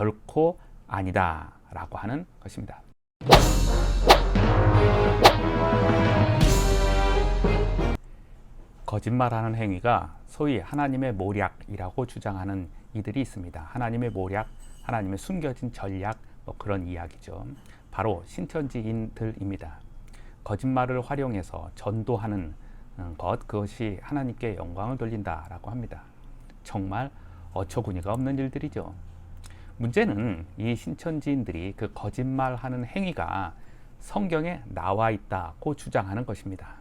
결코 아니다 라고 하는 것입니다. 거짓말하는 행위가 소위 하나님의 모략이라고 주장하는 이들이 있습니다. 하나님의 모략, 하나님의 숨겨진 전략, 그런 이야기죠. 바로 신천지인들입니다. 거짓말을 활용해서 전도하는 것, 그것이 하나님께 영광을 돌린다라고 합니다. 정말 어처구니가 없는 일들이죠. 문제는 이 신천지인들이 그 거짓말하는 행위가 성경에 나와 있다고 주장하는 것입니다.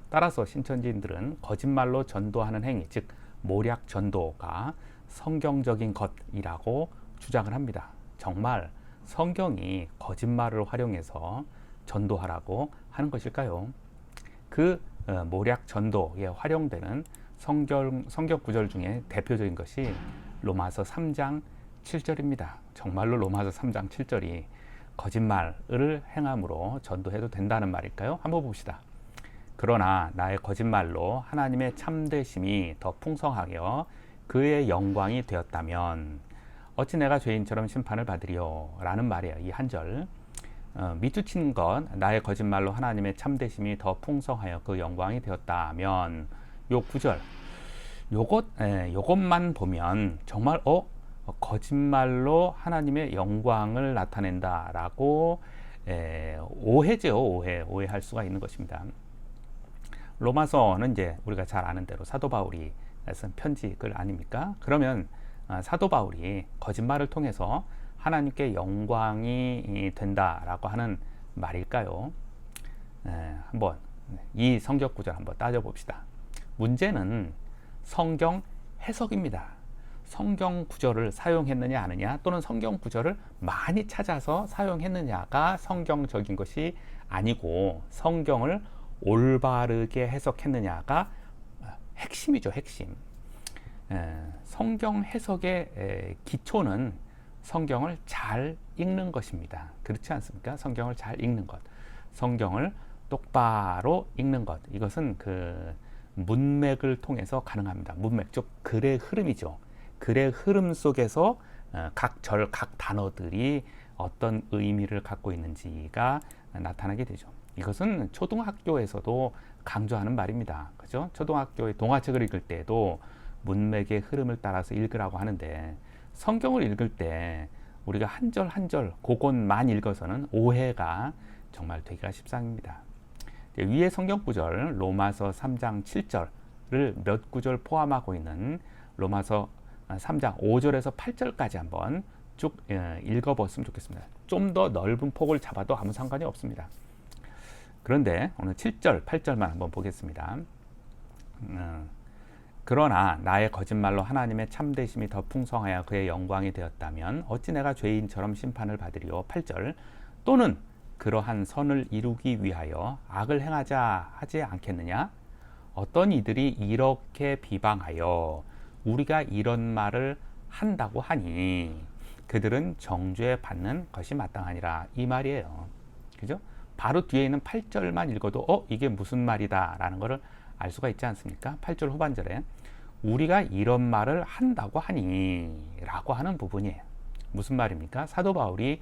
따라서 신천지인들은 거짓말로 전도하는 행위, 즉 모략 전도가 성경적인 것이라고 주장을 합니다. 정말 성경이 거짓말을 활용해서 전도하라고 하는 것일까요? 그 모략 전도에 활용되는 성경 구절 중에 대표적인 것이 로마서 3장 7절입니다. 정말로 로마서 3장 7절이 거짓말을 행함으로 전도해도 된다는 말일까요? 한번 봅시다. 그러나 나의 거짓말로 하나님의 참되심이 더 풍성하여 그의 영광이 되었다면 어찌 내가 죄인처럼 심판을 받으리요? 라는 말이에요. 이 한 절. 미투친 것, 나의 거짓말로 하나님의 참되심이 더 풍성하여 그 영광이 되었다면, 요 구절, 요것만 보면 정말 거짓말로 하나님의 영광을 나타낸다라고 오해죠. 오해할 수가 있는 것입니다. 로마서는 이제 우리가 잘 아는 대로 사도 바울이 쓴 편지글 아닙니까? 그러면 사도 바울이 거짓말을 통해서 하나님께 영광이 된다라고 하는 말일까요? 한번 이 성경 구절 한번 따져봅시다. 문제는 성경 해석입니다. 성경 구절을 사용했느냐 아느냐, 또는 성경 구절을 많이 찾아서 사용했느냐가 성경적인 것이 아니고 성경을 올바르게 해석했느냐가 핵심이죠. 핵심. 성경 해석의 기초는 성경을 잘 읽는 것입니다. 그렇지 않습니까? 성경을 잘 읽는 것, 성경을 똑바로 읽는 것, 이것은 그 문맥을 통해서 가능합니다. 문맥, 즉 글의 흐름이죠. 글의 흐름 속에서 각 절, 각 단어들이 어떤 의미를 갖고 있는지가 나타나게 되죠. 이것은 초등학교에서도 강조하는 말입니다. 그죠? 초등학교의 동화책을 읽을 때도 문맥의 흐름을 따라서 읽으라고 하는데, 성경을 읽을 때 우리가 한 절 한 절 그것만 읽어서는 오해가 정말 되기가 십상입니다. 위에 성경 구절 로마서 3장 7절을 몇 구절 포함하고 있는 로마서 3장 5절에서 8절까지 한번 쭉 읽어봤으면 좋겠습니다. 좀 더 넓은 폭을 잡아도 아무 상관이 없습니다. 그런데 오늘 7절, 8절만 한번 보겠습니다. 그러나 나의 거짓말로 하나님의 참되심이 더 풍성하여 그의 영광이 되었다면 어찌 내가 죄인처럼 심판을 받으리요? 8절. 또는 그러한 선을 이루기 위하여 악을 행하자 하지 않겠느냐? 어떤 이들이 이렇게 비방하여 우리가 이런 말을 한다고 하니 그들은 정죄 받는 것이 마땅하니라, 이 말이에요. 그죠? 바로 뒤에 있는 8절만 읽어도 이게 무슨 말이다 라는 것을 알 수가 있지 않습니까? 8절 후반절에 우리가 이런 말을 한다고 하니 라고 하는 부분이에요. 무슨 말입니까? 사도 바울이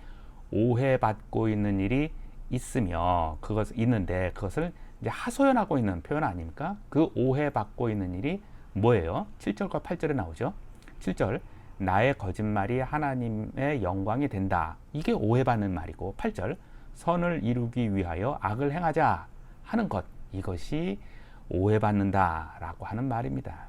오해받고 있는 일이 있으며 있는데 그것을 이제 하소연하고 있는 표현 아닙니까? 그 오해받고 있는 일이 뭐예요? 7절과 8절에 나오죠. 7절, 나의 거짓말이 하나님의 영광이 된다. 이게 오해받는 말이고, 8절, 선을 이루기 위하여 악을 행하자 하는 것, 이것이 오해받는다라고 하는 말입니다.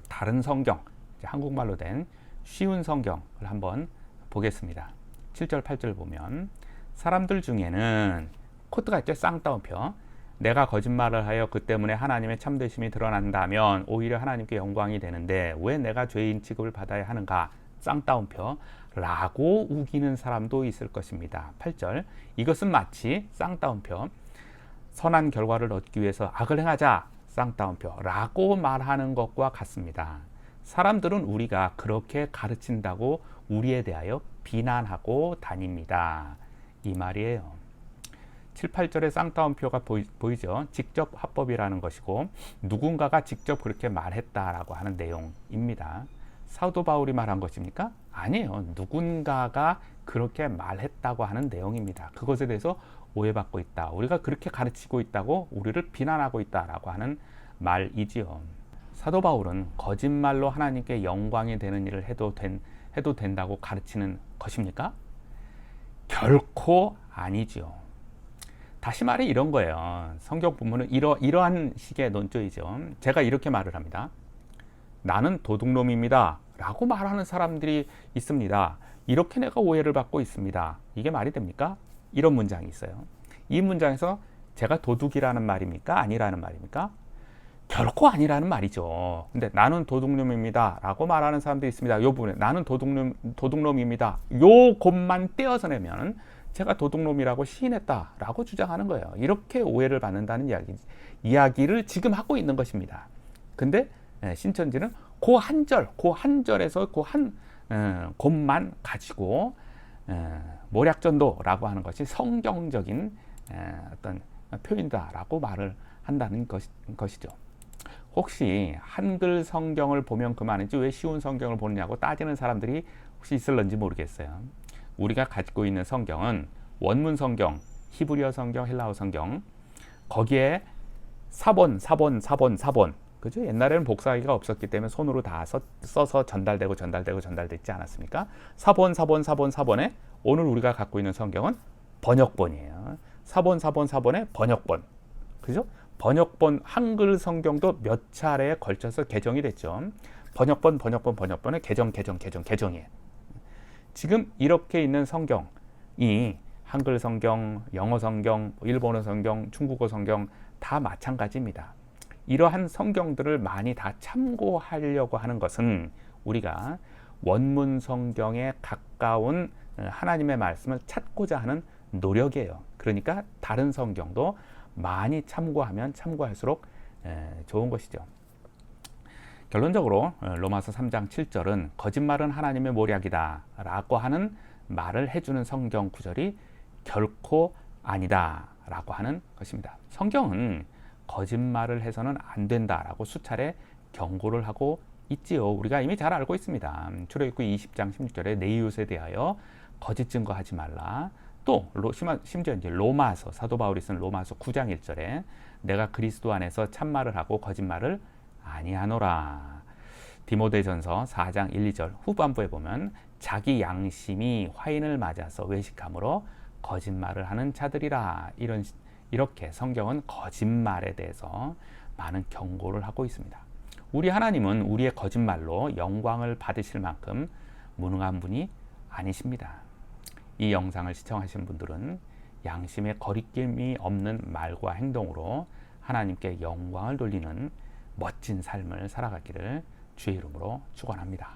다른 성경, 한국말로 된 쉬운 성경을 한번 보겠습니다. 7절, 8절 보면 사람들 중에는 코드가 있죠. 쌍따옴표. 내가 거짓말을 하여 그 때문에 하나님의 참되심이 드러난다면 오히려 하나님께 영광이 되는데 왜 내가 죄인 취급을 받아야 하는가? 쌍따옴표. 라고 우기는 사람도 있을 것입니다. 8절. 이것은 마치 쌍따옴표. 선한 결과를 얻기 위해서 악을 행하자. 쌍따옴표. 라고 말하는 것과 같습니다. 사람들은 우리가 그렇게 가르친다고 우리에 대하여 비난하고 다닙니다. 이 말이에요. 7, 8절의 쌍따옴표가 보이죠? 직접 화법이라는 것이고 누군가가 직접 그렇게 말했다라고 하는 내용입니다. 사도 바울이 말한 것입니까? 아니에요. 누군가가 그렇게 말했다고 하는 내용입니다. 그것에 대해서 오해받고 있다. 우리가 그렇게 가르치고 있다고 우리를 비난하고 있다라고 하는 말이지요. 사도 바울은 거짓말로 하나님께 영광이 되는 일을 해도 된다고 가르치는 것입니까? 결코 아니죠. 다시 말해 이런 거예요. 성경 본문은 이러한 식의 논조이죠. 제가 이렇게 말을 합니다. 나는 도둑놈입니다. 라고 말하는 사람들이 있습니다. 이렇게 내가 오해를 받고 있습니다. 이게 말이 됩니까? 이런 문장이 있어요. 이 문장에서 제가 도둑이라는 말입니까? 아니라는 말입니까? 결코 아니라는 말이죠. 근데 나는 도둑놈입니다. 라고 말하는 사람들이 있습니다. 이 부분에 나는 도둑놈입니다. 요 것만 떼어서 내면 제가 도둑놈이라고 시인했다. 라고 주장하는 거예요. 이렇게 오해를 받는다는 이야기를 지금 하고 있는 것입니다. 근데 신천지는 그 한 절에서 그 한 것만 가지고 모략전도라고 하는 것이 성경적인 어떤 표현이다라고 말을 한다는 것이죠. 혹시 한글 성경을 보면 그만이지 왜 쉬운 성경을 보느냐고 따지는 사람들이 혹시 있을런지 모르겠어요. 우리가 가지고 있는 성경은 원문 성경, 히브리어 성경, 헬라어 성경, 거기에 사본, 그죠? 옛날에는 복사기가 없었기 때문에 손으로 다 써서 전달됐지 않았습니까? 사본에 오늘 우리가 갖고 있는 성경은 번역본이에요. 사본의 번역본. 그죠? 번역본 한글 성경도 몇 차례에 걸쳐서 개정이 됐죠. 번역본의 개정이에요. 지금 이렇게 있는 성경이 한글 성경, 영어 성경, 일본어 성경, 중국어 성경 다 마찬가지입니다. 이러한 성경들을 많이 다 참고하려고 하는 것은 우리가 원문 성경에 가까운 하나님의 말씀을 찾고자 하는 노력이에요. 그러니까 다른 성경도 많이 참고하면 참고할수록 좋은 것이죠. 결론적으로 로마서 3장 7절은 거짓말은 하나님의 모략이다 라고 하는 말을 해주는 성경 구절이 결코 아니다 라고 하는 것입니다. 성경은 거짓말을 해서는 안 된다라고 수차례 경고를 하고 있지요. 우리가 이미 잘 알고 있습니다. 출애굽기 20장 16절에 내 이웃에 대하여 거짓 증거하지 말라. 또 심지어 이제 로마서 사도 바울이 쓴 로마서 9장 1절에 내가 그리스도 안에서 참말을 하고 거짓말을 아니하노라. 디모데전서 4장 1, 2절 후반부에 보면 자기 양심이 화인을 맞아서 외식함으로 거짓말을 하는 자들이라. 이렇게 성경은 거짓말에 대해서 많은 경고를 하고 있습니다. 우리 하나님은 우리의 거짓말로 영광을 받으실 만큼 무능한 분이 아니십니다. 이 영상을 시청하신 분들은 양심에 거리낌이 없는 말과 행동으로 하나님께 영광을 돌리는 멋진 삶을 살아가기를 주의 이름으로 축원합니다.